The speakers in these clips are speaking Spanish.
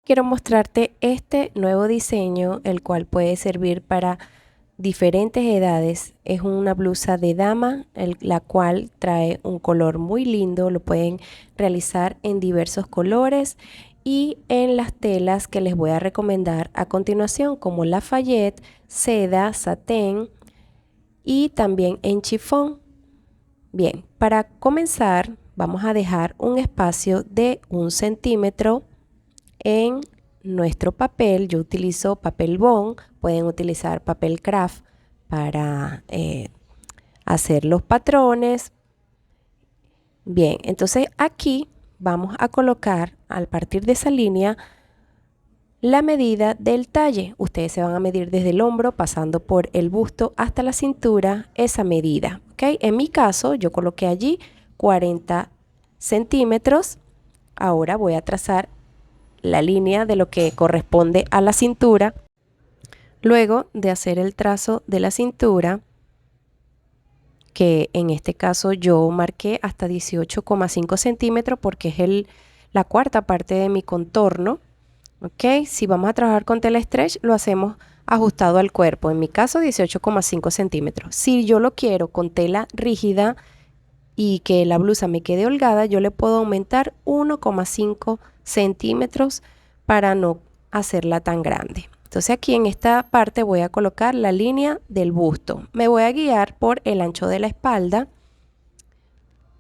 Quiero mostrarte este nuevo diseño, el cual puede servir para diferentes edades. Es una blusa de dama, la cual trae un color muy lindo. Lo pueden realizar en diversos colores y en las telas que les voy a recomendar a continuación, como Lafayette, seda, satén y también en chifón. Bien, para comenzar vamos a dejar un espacio de 1 centímetro en nuestro papel. Yo utilizo papel bond, pueden utilizar papel craft para hacer los patrones. Bien, entonces aquí vamos a colocar, al partir de esa línea, la medida del talle. Ustedes se van a medir desde el hombro, pasando por el busto hasta la cintura, esa medida, ¿ok? En mi caso, yo coloqué allí 40 centímetros. Ahora voy a trazar la línea de lo que corresponde a la cintura. Luego de hacer el trazo de la cintura, que en este caso yo marqué hasta 18,5 centímetros porque es la cuarta parte de mi contorno, ¿ok? Si vamos a trabajar con tela stretch, lo hacemos ajustado al cuerpo. En mi caso, 18,5 centímetros. Si yo lo quiero con tela rígida y que la blusa me quede holgada, yo le puedo aumentar 1,5 centímetros para no hacerla tan grande. Entonces aquí en esta parte voy a colocar la línea del busto. Me voy a guiar por el ancho de la espalda.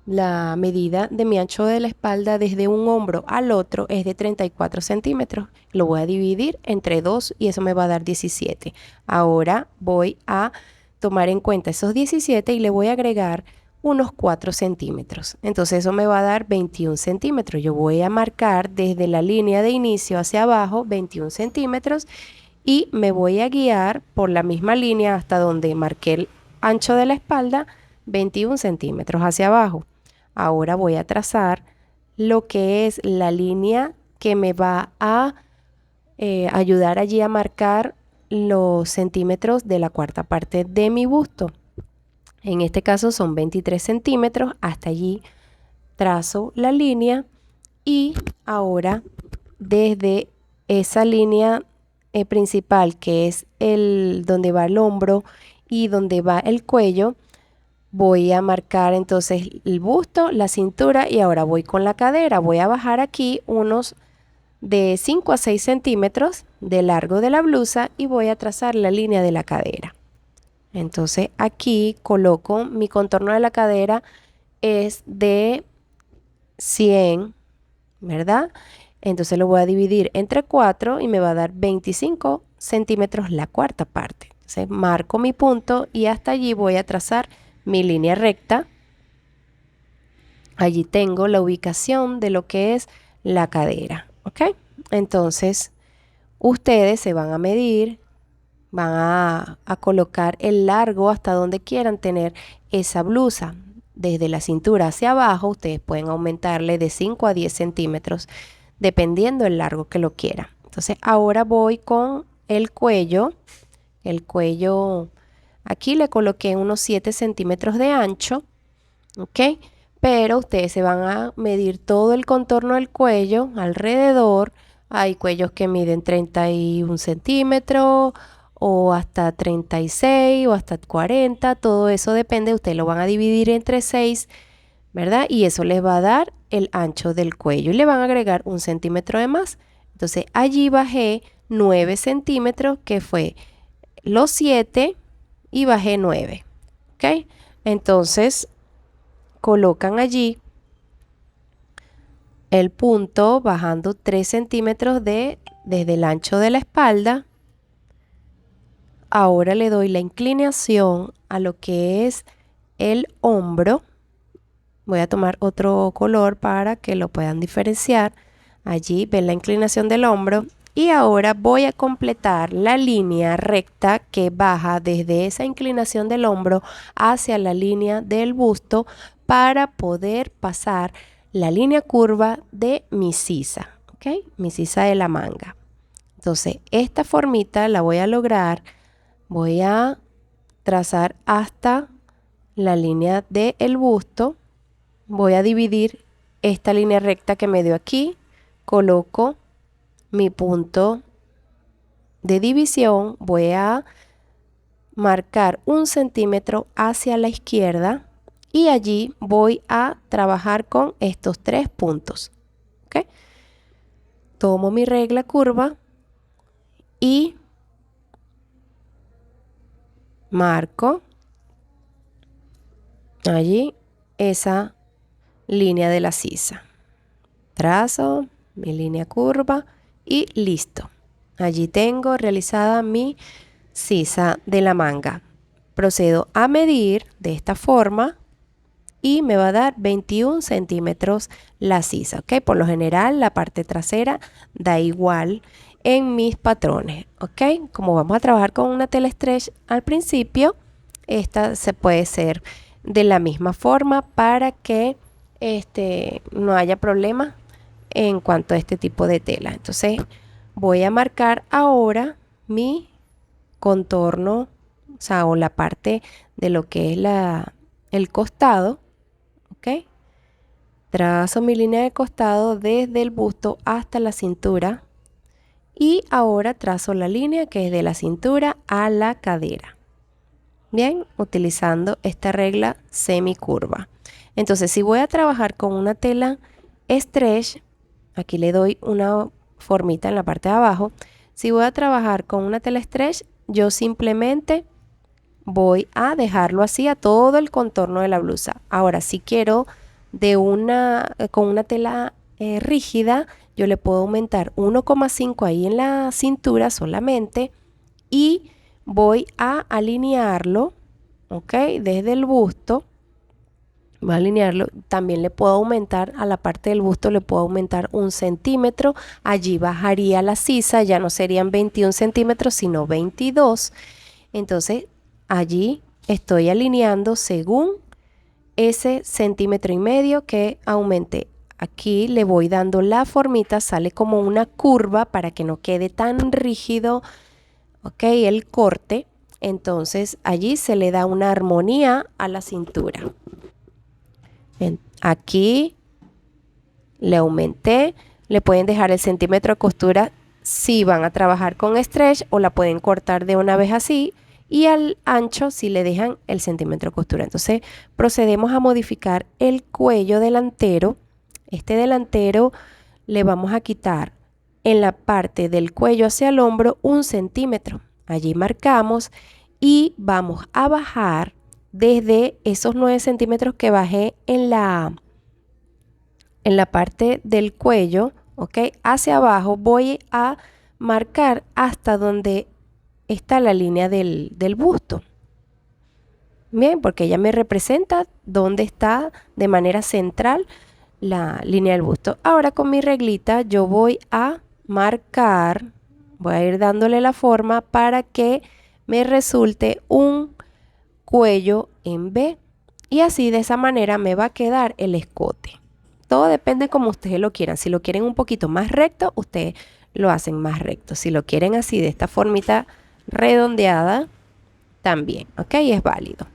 La medida de mi ancho de la espalda desde un hombro al otro es de 34 centímetros. Lo voy a dividir entre 2 y eso me va a dar 17. Ahora voy a tomar en cuenta esos 17 y le voy a agregar unos 4 centímetros. Entonces eso me va a dar 21 centímetros. Yo voy a marcar desde la línea de inicio hacia abajo 21 centímetros y me voy a guiar por la misma línea hasta donde marqué el ancho de la espalda, 21 centímetros hacia abajo. Ahora voy a trazar lo que es la línea que me va a ayudar allí a marcar los centímetros de la cuarta parte de mi busto. En este caso son 23 centímetros. Hasta allí trazo la línea y ahora desde esa línea principal, que es donde va el hombro y donde va el cuello, voy a marcar entonces el busto, la cintura y ahora voy con la cadera. Voy a bajar aquí unos de 5 a 6 centímetros de largo de la blusa y voy a trazar la línea de la cadera. Entonces aquí coloco mi contorno de la cadera es de 100, ¿verdad? Entonces lo voy a dividir entre 4 y me va a dar 25 centímetros la cuarta parte. Entonces marco mi punto y hasta allí voy a trazar mi línea recta. Allí tengo la ubicación de lo que es la cadera, ¿ok? Entonces ustedes se van a medir, van a colocar el largo hasta donde quieran tener esa blusa. Desde la cintura hacia abajo, ustedes pueden aumentarle de 5 a 10 centímetros, dependiendo el largo que lo quieran. Entonces ahora voy con el cuello. El cuello, aquí le coloqué unos 7 centímetros de ancho, ¿ok? Pero ustedes se van a medir todo el contorno del cuello alrededor. Hay cuellos que miden 31 centímetros o hasta 36 o hasta 40. Todo eso depende. Ustedes lo van a dividir entre 6, ¿verdad? Y eso les va a dar el ancho del cuello y le van a agregar 1 centímetro de más. Entonces allí bajé 9 centímetros, que fue los 7 y bajé 9, ¿ok? Entonces colocan allí el punto bajando 3 centímetros desde el ancho de la espalda. Ahora le doy la inclinación a lo que es el hombro. Voy a tomar otro color para que lo puedan diferenciar. Allí ven la inclinación del hombro. Y ahora voy a completar la línea recta que baja desde esa inclinación del hombro hacia la línea del busto para poder pasar la línea curva de mi sisa, ¿ok? Mi sisa de la manga. Entonces, esta formita la voy a lograr. Voy a trazar hasta la línea del busto. Voy a dividir esta línea recta que me dio aquí. Coloco mi punto de división, voy a marcar 1 centímetro hacia la izquierda y allí voy a trabajar con estos 3 puntos. ¿Ok? Tomo mi regla curva y marco allí esa línea de la sisa. Trazo mi línea curva y listo. Allí tengo realizada mi sisa de la manga. Procedo a medir de esta forma y me va a dar 21 centímetros la sisa. ¿Ok? Por lo general la parte trasera da igual en mis patrones. ¿Ok? Como vamos a trabajar con una tela stretch al principio, esta se puede hacer de la misma forma para que no haya problema en cuanto a este tipo de tela. Entonces voy a marcar ahora mi contorno, o sea, o la parte de lo que es el costado. ¿Ok? Trazo mi línea de costado desde el busto hasta la cintura y ahora trazo la línea que es de la cintura a la cadera. Bien, utilizando esta regla semicurva. Entonces, si voy a trabajar con una tela stretch, aquí le doy una formita en la parte de abajo. Si voy a trabajar con una tela stretch, yo simplemente voy a dejarlo así a todo el contorno de la blusa. Ahora, si quiero con una tela rígida, yo le puedo aumentar 1,5 ahí en la cintura solamente y voy a alinearlo, ¿ok? Desde el busto, voy a alinearlo. También le puedo aumentar a la parte del busto, le puedo aumentar 1 centímetro. Allí bajaría la sisa, ya no serían 21 centímetros, sino 22. Entonces, allí estoy alineando según ese 1,5 centímetros que aumenté. Aquí le voy dando la formita, sale como una curva para que no quede tan rígido, ¿ok? El corte. Entonces allí se le da una armonía a la cintura. Aquí le aumenté, le pueden dejar el centímetro de costura si van a trabajar con stretch o la pueden cortar de una vez así. Y al ancho si le dejan el centímetro de costura. Entonces procedemos a modificar el cuello delantero. Este delantero le vamos a quitar en la parte del cuello hacia el hombro 1 centímetro. Allí marcamos y vamos a bajar desde esos 9 centímetros que bajé en la parte del cuello, ¿ok? Hacia abajo voy a marcar hasta donde está la línea del busto. Bien, porque ella me representa dónde está de manera central la línea del busto. Ahora con mi reglita yo voy a marcar, voy a ir dándole la forma para que me resulte un cuello en V. Y así de esa manera me va a quedar el escote. Todo depende como ustedes lo quieran. Si lo quieren un poquito más recto, ustedes lo hacen más recto. Si lo quieren así de esta formita redondeada, también, ¿ok? Es válido.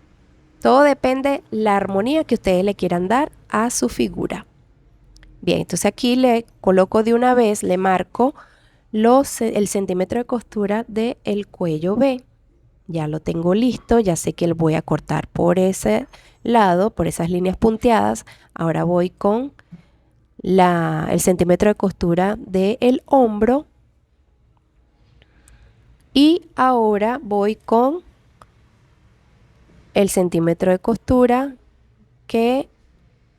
Todo depende la armonía que ustedes le quieran dar a su figura. Bien, entonces aquí le coloco de una vez, le marco el centímetro de costura del cuello B. Ya lo tengo listo, ya sé que lo voy a cortar por ese lado, por esas líneas punteadas. Ahora voy con el centímetro de costura del hombro. Y ahora voy con el centímetro de costura que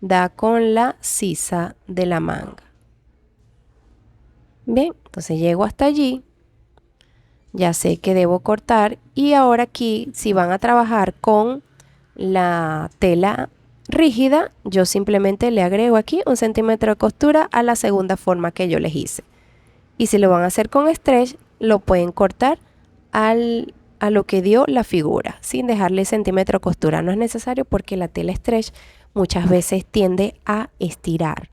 da con la sisa de la manga. Bien, entonces llego hasta allí. Ya sé que debo cortar y ahora aquí si van a trabajar con la tela rígida, yo simplemente le agrego aquí 1 centímetro de costura a la segunda forma que yo les hice. Y si lo van a hacer con stretch, lo pueden cortar a lo que dio la figura, sin dejarle centímetro de costura. No es necesario porque la tela stretch muchas veces tiende a estirar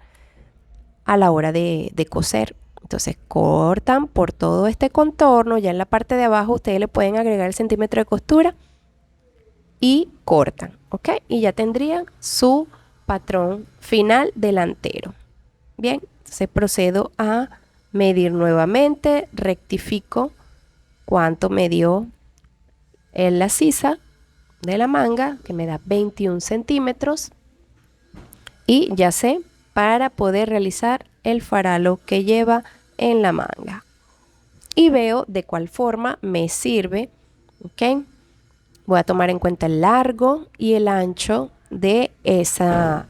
a la hora de coser. Entonces cortan por todo este contorno, ya en la parte de abajo ustedes le pueden agregar el centímetro de costura y cortan, ¿ok? Y ya tendrían su patrón final delantero. Bien, entonces procedo a medir nuevamente, rectifico cuánto me dio en la sisa de la manga, que me da 21 centímetros. Y ya sé, para poder realizar el faralo que lleva en la manga. Y veo de cuál forma me sirve, ¿ok? Voy a tomar en cuenta el largo y el ancho de esa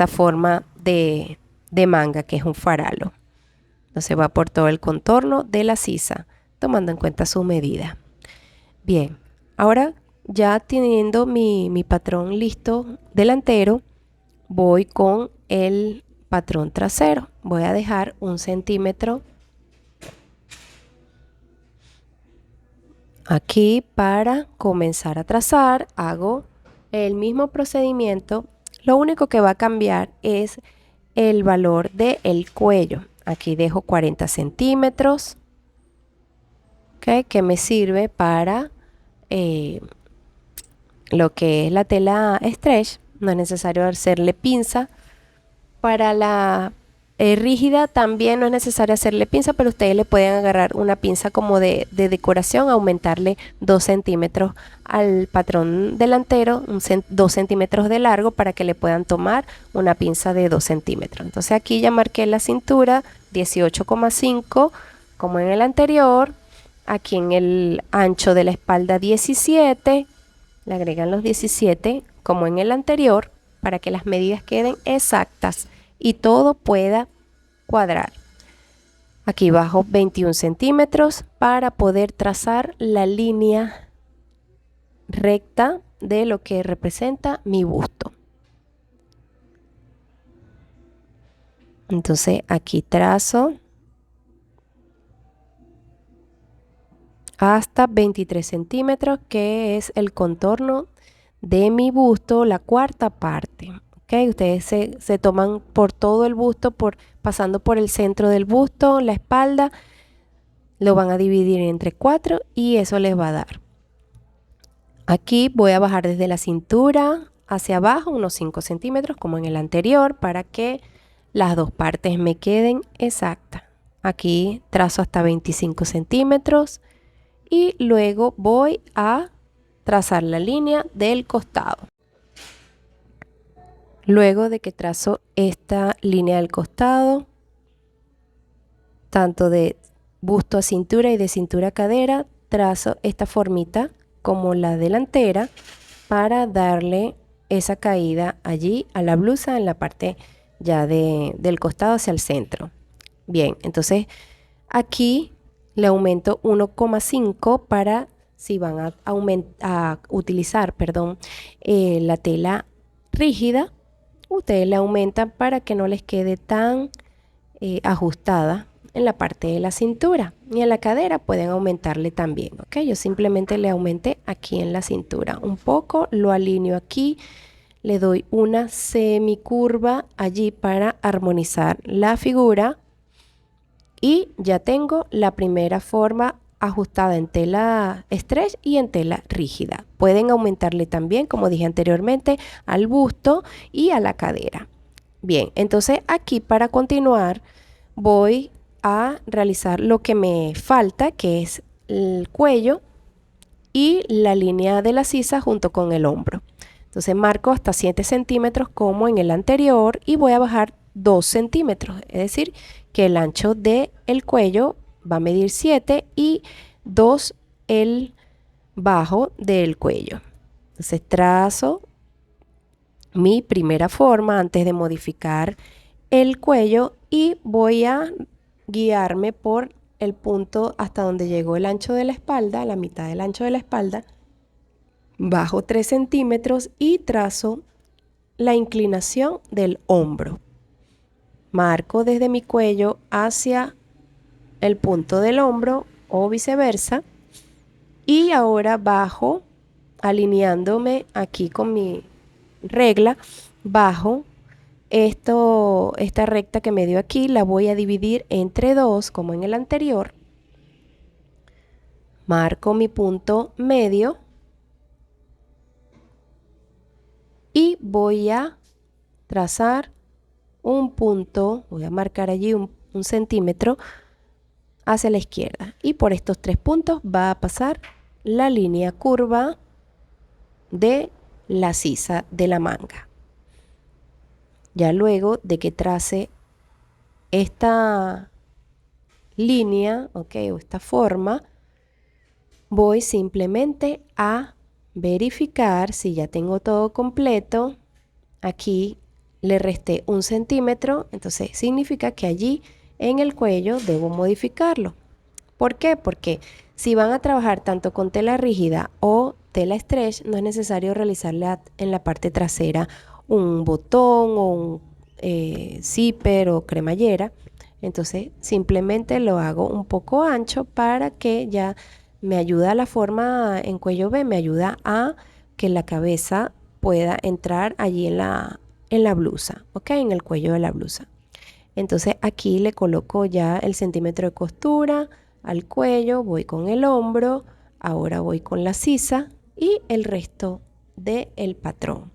forma de manga, que es un faralo. Entonces va por todo el contorno de la sisa, tomando en cuenta su medida. Bien, ahora ya teniendo mi patrón listo delantero, voy con el patrón trasero. Voy a dejar 1 centímetro aquí para comenzar a trazar. Hago el mismo procedimiento. Lo único que va a cambiar es el valor del cuello. Aquí dejo 40 centímetros, ¿okay? Que me sirve para lo que es la tela stretch. No es necesario hacerle pinza. Para la rígida también no es necesario hacerle pinza, pero ustedes le pueden agarrar una pinza como de decoración, aumentarle 2 centímetros al patrón delantero, 2 centímetros de largo, para que le puedan tomar una pinza de 2 centímetros. Entonces aquí ya marqué la cintura 18,5 como en el anterior. Aquí en el ancho de la espalda 17, le agregan los 17 como en el anterior, para que las medidas queden exactas y todo pueda cuadrar. Aquí bajo 21 centímetros para poder trazar la línea recta de lo que representa mi busto. Entonces aquí trazo hasta 23 centímetros, que es el contorno de mi busto, la cuarta parte. ¿Okay? Ustedes se toman por todo el busto, pasando por el centro del busto, la espalda, lo van a dividir entre 4 y eso les va a dar. Aquí voy a bajar desde la cintura hacia abajo unos 5 centímetros como en el anterior, para que las dos partes me queden exactas. Aquí trazo hasta 25 centímetros y luego voy a trazar la línea del costado. Luego de que trazo esta línea del costado, tanto de busto a cintura y de cintura a cadera, trazo esta formita como la delantera para darle esa caída allí a la blusa en la parte ya del costado hacia el centro. Bien, entonces aquí le aumento 1,5 para, si van a utilizar, la tela rígida, ustedes le aumentan para que no les quede tan ajustada en la parte de la cintura. Y en la cadera pueden aumentarle también, ¿ok? Yo simplemente le aumenté aquí en la cintura un poco, lo alineo aquí, le doy una semicurva allí para armonizar la figura y ya tengo la primera forma ajustada en tela stretch y en tela rígida. Pueden aumentarle también, como dije anteriormente, al busto y a la cadera. Bien, entonces aquí para continuar voy a realizar lo que me falta, que es el cuello y la línea de la sisa junto con el hombro. Entonces marco hasta 7 centímetros como en el anterior y voy a bajar 2 centímetros, es decir, que el ancho del cuello va a medir 7 y 2 el bajo del cuello. Entonces trazo mi primera forma antes de modificar el cuello y voy a guiarme por el punto hasta donde llegó el ancho de la espalda, la mitad del ancho de la espalda. Bajo 3 centímetros y trazo la inclinación del hombro. Marco desde mi cuello hacia el punto del hombro o viceversa. Y ahora bajo, alineándome aquí con mi regla, bajo esta recta que me dio aquí, la voy a dividir entre 2 como en el anterior. Marco mi punto medio y voy a trazar un punto, voy a marcar allí un centímetro hacia la izquierda. Y por estos 3 puntos va a pasar la línea curva de la sisa de la manga. Ya luego de que trace esta línea, ok, o esta forma, voy simplemente a verificar si ya tengo todo completo. Aquí le resté 1 centímetro, entonces significa que allí en el cuello debo modificarlo. ¿Por qué? Porque si van a trabajar tanto con tela rígida o tela stretch, no es necesario realizarle en la parte trasera un botón o un zipper o cremallera. Entonces simplemente lo hago un poco ancho para que ya me ayuda a la forma en cuello V, me ayuda a que la cabeza pueda entrar allí en la blusa, ¿ok? En el cuello de la blusa. Entonces aquí le coloco ya el centímetro de costura al cuello, voy con el hombro, ahora voy con la sisa y el resto del patrón.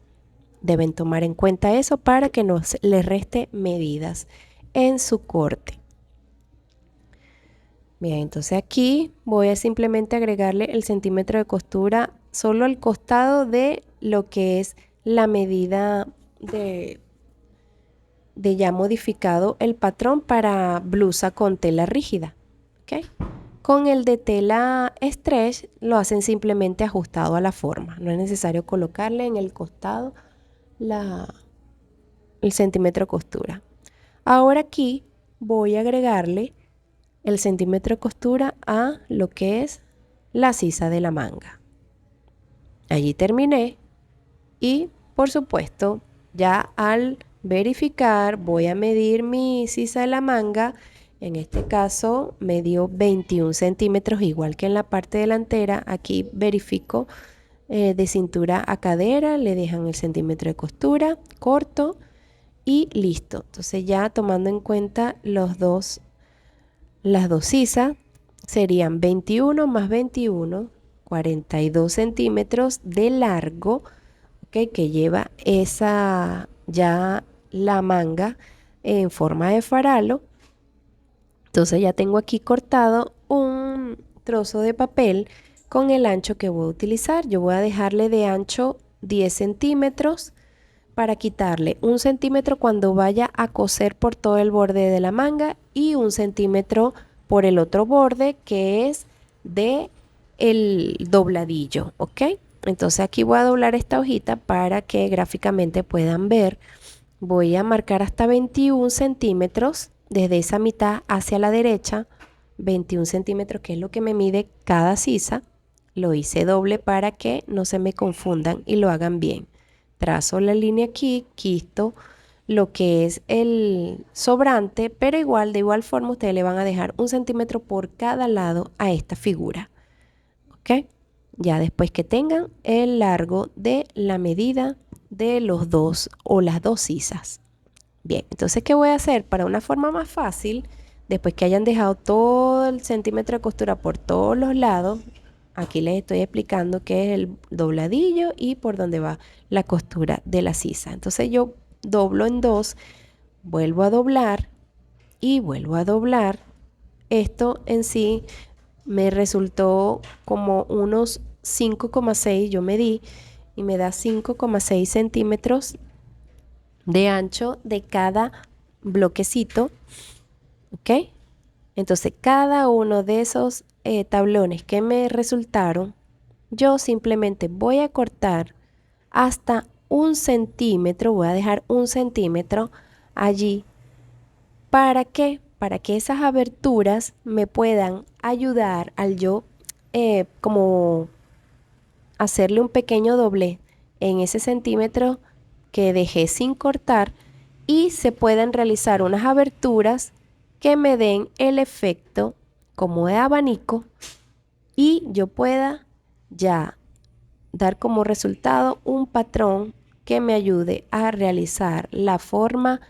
Deben tomar en cuenta eso para que no les reste medidas en su corte. Bien, entonces aquí voy a simplemente agregarle el centímetro de costura solo al costado de lo que es la medida de ya modificado el patrón para blusa con tela rígida. ¿Okay? Con el de tela stretch lo hacen simplemente ajustado a la forma. No es necesario colocarle en el costado el centímetro de costura. Ahora aquí voy a agregarle el centímetro de costura a lo que es la sisa de la manga. Allí terminé y por supuesto ya al verificar voy a medir mi sisa de la manga. En este caso me dio 21 centímetros, igual que en la parte delantera. Aquí verifico de cintura a cadera, le dejan el centímetro de costura, corto y listo. Entonces ya tomando en cuenta las dos sisas, serían 21 más 21, 42 centímetros de largo, ¿okay? Que lleva esa ya la manga en forma de faralo. Entonces ya tengo aquí cortado un trozo de papel con el ancho que voy a utilizar. Yo voy a dejarle de ancho 10 centímetros para quitarle 1 centímetro cuando vaya a coser por todo el borde de la manga y 1 centímetro por el otro borde que es de el dobladillo, ¿ok? Entonces aquí voy a doblar esta hojita para que gráficamente puedan ver. Voy a marcar hasta 21 centímetros desde esa mitad hacia la derecha, 21 centímetros que es lo que me mide cada sisa. Lo hice doble para que no se me confundan y lo hagan bien. Trazo la línea aquí, quito lo que es el sobrante, pero de igual forma ustedes le van a dejar 1 centímetro por cada lado a esta figura. ¿Ok? Ya después que tengan el largo de la medida de los dos o las dos sisas. Bien, entonces, ¿qué voy a hacer? Para una forma más fácil, después que hayan dejado todo el centímetro de costura por todos los lados, aquí les estoy explicando qué es el dobladillo y por dónde va la costura de la sisa. Entonces yo doblo en dos, vuelvo a doblar y vuelvo a doblar. Esto en sí me resultó como unos 5,6, yo medí y me da 5,6 centímetros de ancho de cada bloquecito, ¿ok? Entonces cada uno de esos tablones que me resultaron, yo simplemente voy a cortar hasta 1 centímetro, voy a dejar 1 centímetro allí. ¿Para qué? Para que esas aberturas me puedan ayudar al yo como hacerle un pequeño doblez en ese centímetro que dejé sin cortar y se pueden realizar unas aberturas que me den el efecto como de abanico y yo pueda ya dar como resultado un patrón que me ayude a realizar la forma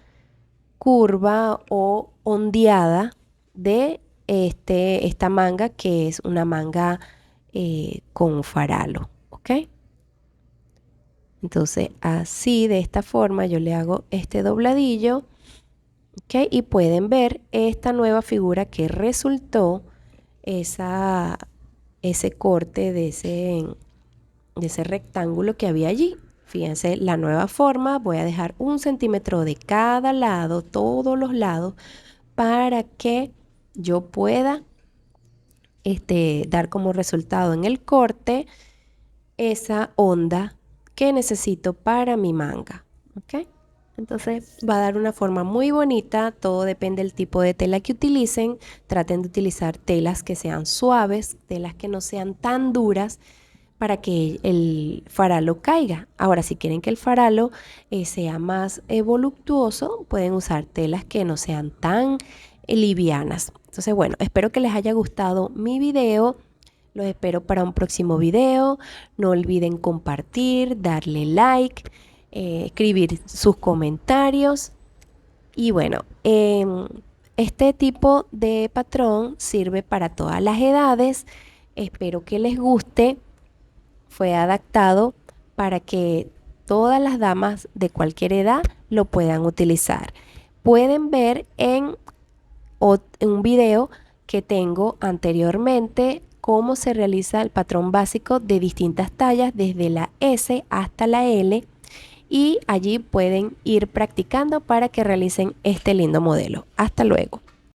curva o ondeada de esta manga, que es una manga con faralo, ¿ok? Entonces así, de esta forma, yo le hago este dobladillo ¿ok? Y pueden ver esta nueva figura que resultó ese corte de ese rectángulo que había allí. Fíjense la nueva forma, voy a dejar 1 centímetro de cada lado, todos los lados, para que yo pueda dar como resultado en el corte esa onda que necesito para mi manga, ¿ok? Entonces va a dar una forma muy bonita, todo depende del tipo de tela que utilicen. Traten de utilizar telas que sean suaves, telas que no sean tan duras para que el faralo caiga. Ahora, si quieren que el faralo sea más voluptuoso, pueden usar telas que no sean tan livianas. Entonces, bueno, espero que les haya gustado mi video. Los espero para un próximo video. No olviden compartir, darle like, escribir sus comentarios. Y bueno, este tipo de patrón sirve para todas las edades. Espero que les guste. Fue adaptado para que todas las damas de cualquier edad lo puedan utilizar. Pueden ver en un video que tengo anteriormente cómo se realiza el patrón básico de distintas tallas desde la S hasta la L, y allí pueden ir practicando para que realicen este lindo modelo. Hasta luego.